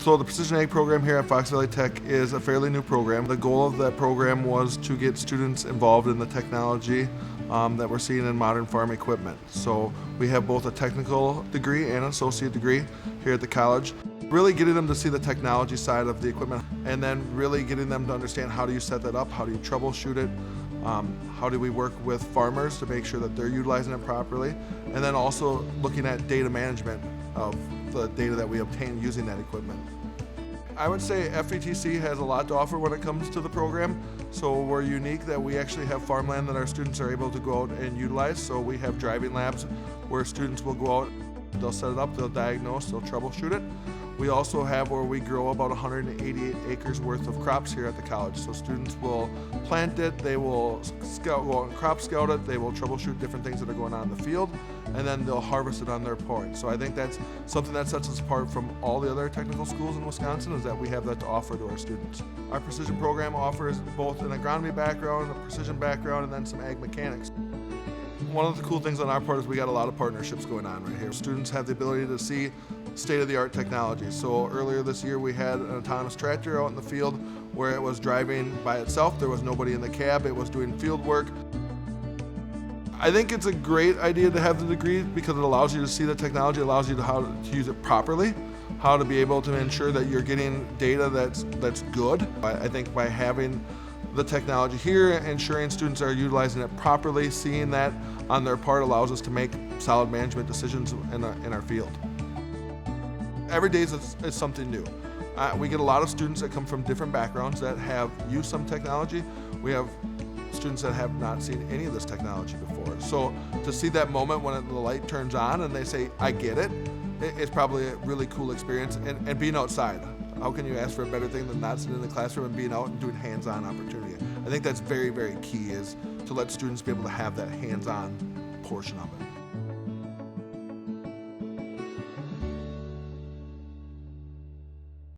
So the Precision Ag program here at Fox Valley Tech is a fairly new program. The goal of that program was to get students involved in the technology that we're seeing in modern farm equipment. So we have both a technical degree and an associate degree here at the college. Really getting them to see the technology side of the equipment, and then really getting them to understand how do you set that up, how do you troubleshoot it, how do we work with farmers to make sure that they're utilizing it properly, and then also looking at data management of the data that we obtain using that equipment. I would say FVTC has a lot to offer when it comes to the program. So we're unique that we actually have farmland that our students are able to go out and utilize. So we have driving labs where students will go out, they'll set it up, they'll diagnose, they'll troubleshoot it. We also have where we grow about 188 acres worth of crops here at the college. So students will plant it, they will go out and crop scout it, they will troubleshoot different things that are going on in the field, and then they'll harvest it on their porch. So I think that's something that sets us apart from all the other technical schools in Wisconsin, is that we have that to offer to our students. Our precision program offers both an agronomy background, a precision background, and then some ag mechanics. One of the cool things on our part is we got a lot of partnerships going on right here. Students have the ability to see state-of-the-art technology. So earlier this year we had an autonomous tractor out in the field where it was driving by itself. There was nobody in the cab. It was doing field work. I think it's a great idea to have the degree because it allows you to see the technology, allows you to how to use it properly, how to be able to ensure that you're getting data that's good. I think by having the technology here, ensuring students are utilizing it properly, seeing that on their part allows us to make solid management decisions in our field. Every day is something new. We get a lot of students that come from different backgrounds that have used some technology. We have students that have not seen any of this technology before. So to see that moment when the light turns on and they say, I get it, it's probably a really cool experience. And being outside. How can you ask for a better thing than not sitting in the classroom and being out and doing hands-on opportunity? I think that's very, very key, is to let students be able to have that hands-on portion of it.